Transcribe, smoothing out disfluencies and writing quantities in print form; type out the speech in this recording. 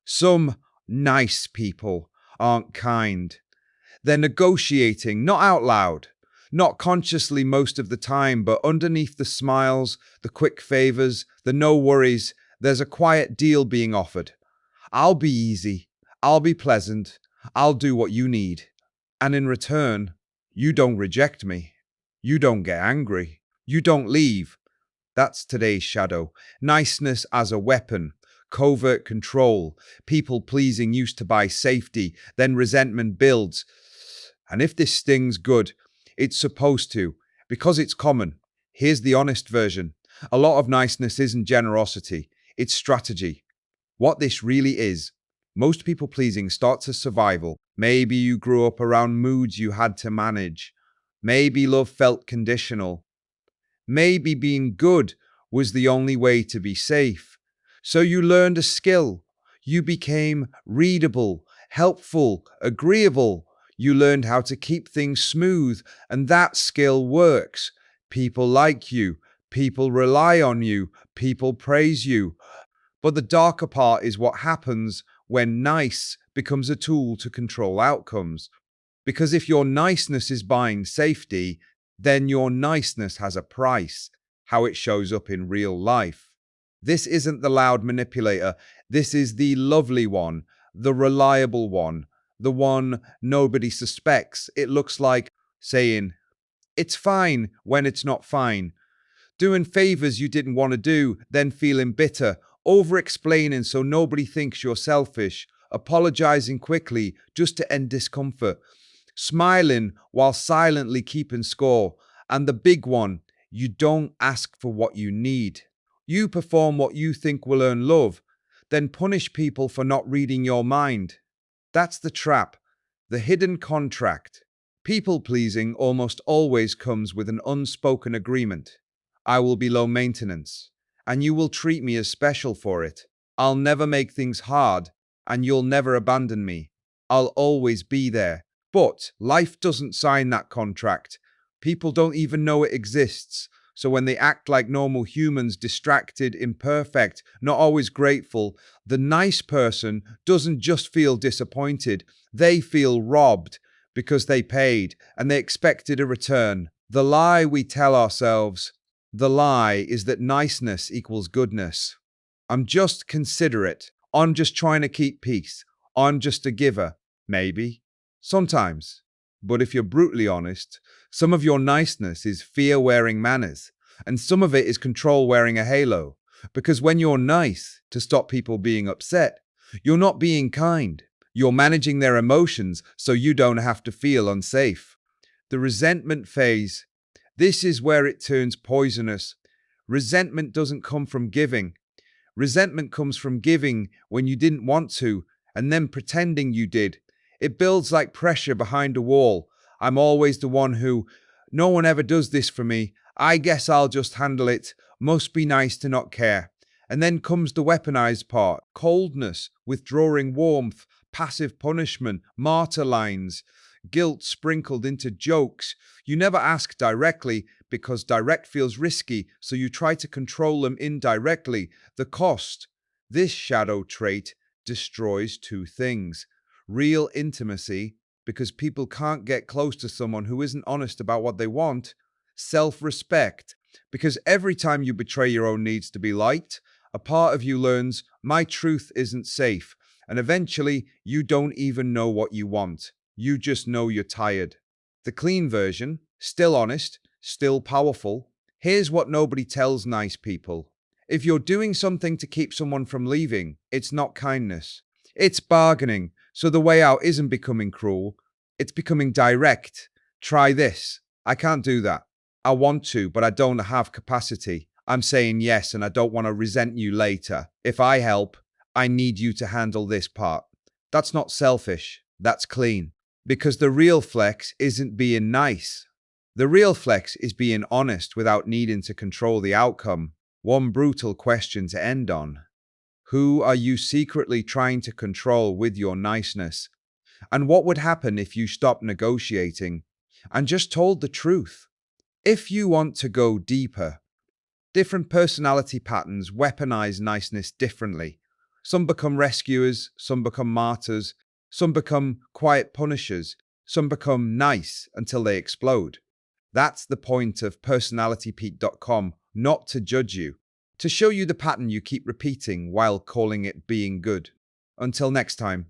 Some nice people aren't kind. They're negotiating, not out loud, not consciously most of the time, but underneath the smiles, the quick favors, the no worries, there's a quiet deal being offered. I'll be easy. I'll be pleasant. I'll do what you need. And in return, you don't reject me. You don't get angry. You don't leave. That's today's shadow. Niceness as a weapon. Covert control. People pleasing used to buy safety. Then resentment builds. And if this stings, good. It's supposed to. Because it's common. Here's the honest version. A lot of niceness isn't generosity. It's strategy. What this really is, most people pleasing starts as survival. Maybe you grew up around moods you had to manage. Maybe love felt conditional. Maybe being good was the only way to be safe. So you learned a skill. You became readable, helpful, agreeable. You learned how to keep things smooth, and that skill works. People like you. People rely on you. People praise you. But the darker part is what happens when nice becomes a tool to control outcomes. Because if your niceness is buying safety, then your niceness has a price, how it shows up in real life. This isn't the loud manipulator. This is the lovely one, the reliable one, the one nobody suspects. It looks like saying, "It's fine," when it's not fine. Doing favors you didn't want to do, then feeling bitter. Over-explaining so nobody thinks you're selfish. Apologizing quickly just to end discomfort. Smiling while silently keeping score. And the big one, you don't ask for what you need. You perform what you think will earn love, then punish people for not reading your mind. That's the trap, the hidden contract. People-pleasing almost always comes with an unspoken agreement. I will be low maintenance, and you will treat me as special for it. I'll never make things hard, and you'll never abandon me. I'll always be there. But life doesn't sign that contract. People don't even know it exists. So when they act like normal humans, distracted, imperfect, not always grateful, the nice person doesn't just feel disappointed. They feel robbed because they paid and they expected a return. The lie we tell ourselves, the lie is that niceness equals goodness. I'm just considerate. I'm just trying to keep peace. I'm just a giver. Maybe. Sometimes. But if you're brutally honest, some of your niceness is fear wearing manners, and some of it is control wearing a halo. Because when you're nice to stop people being upset, you're not being kind. You're managing their emotions so you don't have to feel unsafe. The resentment phase. This is where it turns poisonous. Resentment doesn't come from giving. Resentment comes from giving when you didn't want to, and then pretending you did. It builds like pressure behind a wall. I'm always the one who, no one ever does this for me. I guess I'll just handle it. Must be nice to not care. And then comes the weaponized part. Coldness, withdrawing warmth, passive punishment, martyr lines, guilt sprinkled into jokes. You never ask directly because direct feels risky, so you try to control them indirectly. The cost. This shadow trait destroys two things. Real intimacy, because people can't get close to someone who isn't honest about what they want. Self-respect, because every time you betray your own needs to be liked, a part of you learns, my truth isn't safe, and eventually you don't even know what you want. You just know you're tired. The clean version, still honest, still powerful. Here's what nobody tells nice people. If you're doing something to keep someone from leaving, it's not kindness. It's bargaining. So the way out isn't becoming cruel. It's becoming direct. Try this. I can't do that. I want to, but I don't have capacity. I'm saying yes, and I don't want to resent you later. If I help, I need you to handle this part. That's not selfish. That's clean. Because the real flex isn't being nice. The real flex is being honest without needing to control the outcome. One brutal question to end on. Who are you secretly trying to control with your niceness? And what would happen if you stopped negotiating and just told the truth? If you want to go deeper, different personality patterns weaponize niceness differently. Some become rescuers, some become martyrs, some become quiet punishers, some become nice until they explode. That's the point of personalitypeak.com, not to judge you, to show you the pattern you keep repeating while calling it being good. Until next time.